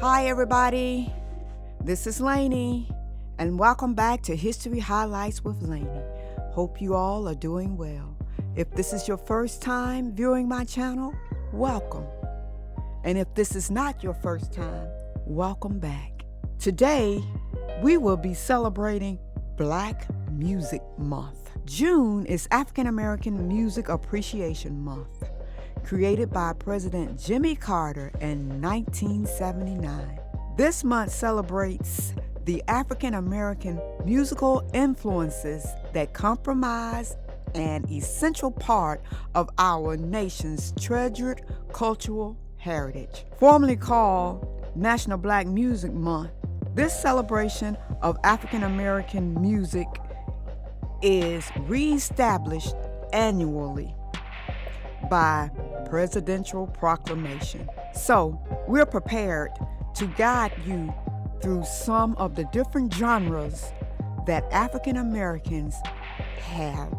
Hi, everybody. This is Laney, and welcome back to History Highlights with Laney. Hope you all are doing well. If this is your first time viewing my channel, welcome. And if this is not your first time, welcome back. Today, we will be celebrating Black Music Month. June is African American Music Appreciation Month, created by President Jimmy Carter in 1979. This month celebrates the African American musical influences that comprise an essential part of our nation's treasured cultural heritage. Formerly called National Black Music Month, this celebration of African American music is reestablished annually by presidential proclamation. So we're prepared to guide you through some of the different genres that African Americans have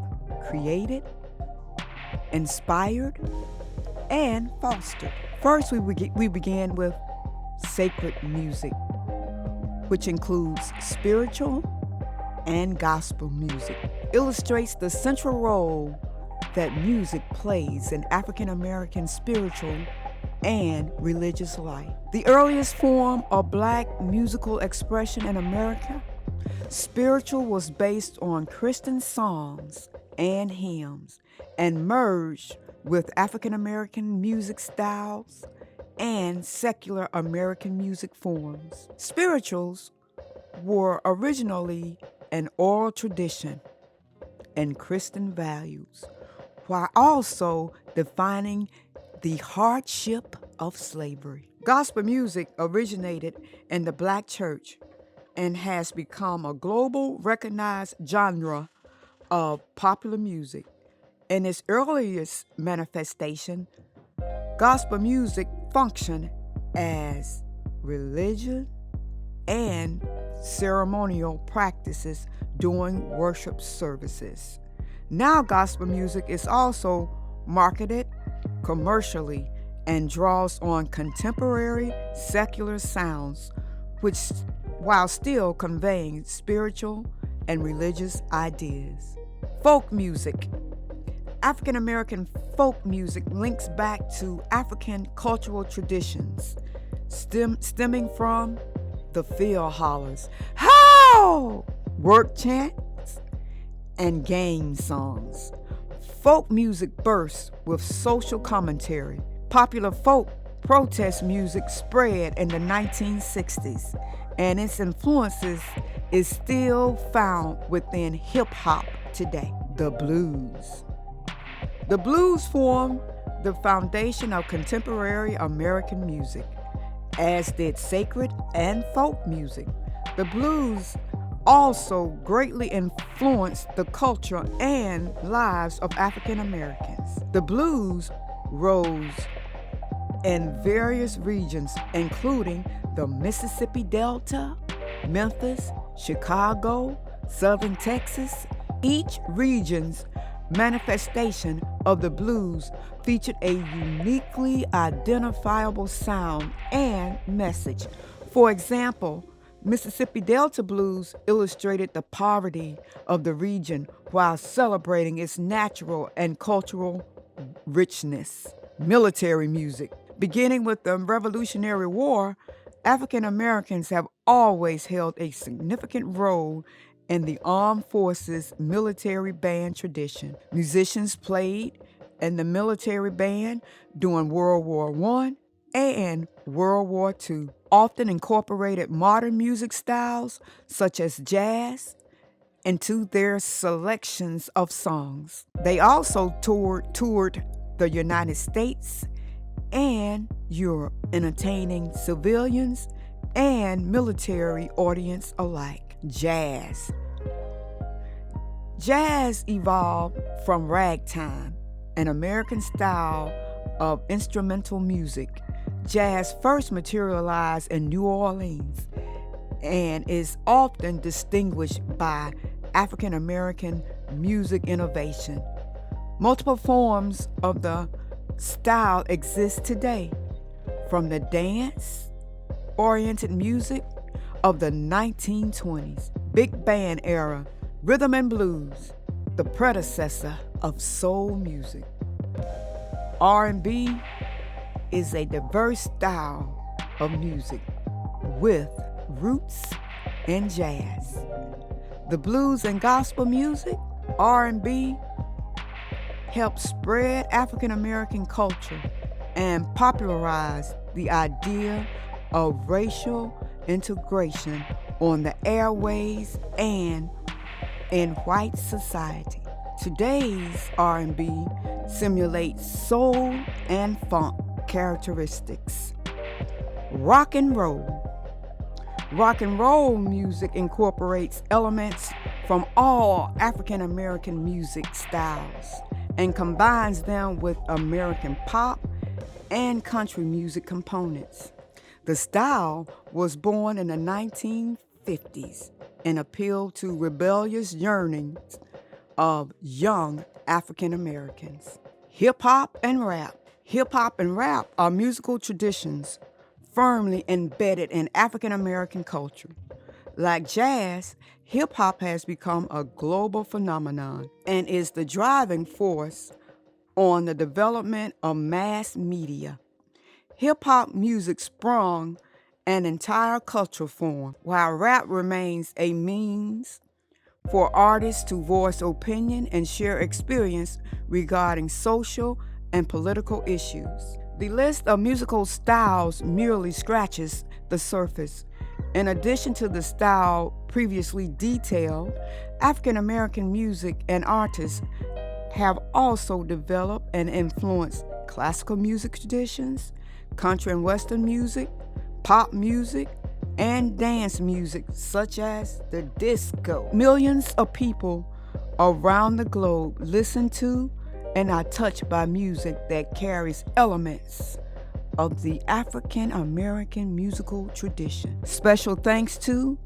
created, inspired, and fostered. First, we begin with sacred music, which includes spiritual and gospel music. Illustrates the central role that music plays in African American spiritual and religious life. The earliest form of Black musical expression in America, spiritual, was based on Christian songs and hymns and merged with African American music styles and secular American music forms. Spirituals were originally an oral tradition and Christian values, while also defining the hardship of slavery. Gospel music originated in the Black church and has become a global recognized genre of popular music. In its earliest manifestation, gospel music functioned as religion and ceremonial practices during worship services. Now gospel music is also marketed commercially and draws on contemporary secular sounds, while still conveying spiritual and religious ideas. Folk music. African American folk music links back to African cultural traditions, stemming from the field hollers, how, work chants, and game songs. Folk music bursts with social commentary. Popular folk protest music spread in the 1960s, and its influences is still found within hip-hop today. The blues. The blues form the foundation of contemporary American music, as did sacred and folk music. The blues also greatly influenced the culture and lives of African Americans. The blues rose in various regions, including the Mississippi Delta, Memphis, Chicago, Southern Texas. Each region's manifestation of the blues featured a uniquely identifiable sound and message. For example, Mississippi Delta blues illustrated the poverty of the region while celebrating its natural and cultural richness. Military music. Beginning with the Revolutionary War, African Americans have always held a significant role in the armed forces military band tradition. Musicians played in the military band during World War I and World War II, often incorporated modern music styles such as jazz into their selections of songs. They also toured the United States and Europe, entertaining civilians and military audience alike. Jazz. Jazz evolved from ragtime, an American style of instrumental music. Jazz first materialized in New Orleans and is often distinguished by African American music innovation. Multiple forms of the style exist today, from the dance oriented music of the 1920s, big band era, rhythm and blues, the predecessor of soul music. R&B is a diverse style of music with roots in jazz. The blues and gospel music, R&B, helped spread African American culture and popularize the idea of racial integration on the airways and in white society. Today's R&B simulates soul and funk characteristics. Rock and roll. Rock and roll music incorporates elements from all African American music styles and combines them with American pop and country music components. The style was born in the 1950s and appealed to rebellious yearnings of young African Americans. Hip hop and rap. Hip hop and rap are musical traditions firmly embedded in African American culture. Like jazz, hip hop has become a global phenomenon and is the driving force on the development of mass media. Hip hop music sprung an entire cultural form, while rap remains a means for artists to voice opinion and share experience regarding social and political issues. The list of musical styles merely scratches the surface. In addition to the style previously detailed, African American music and artists have also developed and influenced classical music traditions, country and western music, pop music, and dance music such as the disco. Millions of people around the globe listen to and are touched by music that carries elements of the African American musical tradition. Special thanks to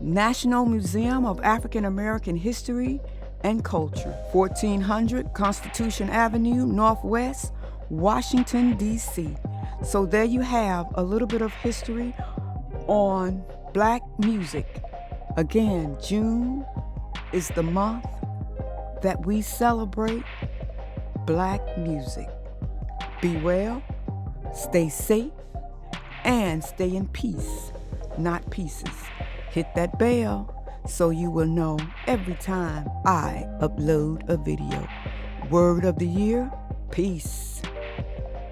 National Museum of African American History and Culture, 1400 Constitution Avenue, Northwest, Washington, D.C. So there you have a little bit of history on Black music. Again, June is the month that we celebrate Black music. Be well, stay safe, and stay in peace, not pieces. Hit that bell so you will know every time I upload a video. Word of the year, peace.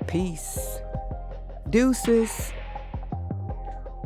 Peace. Deuces.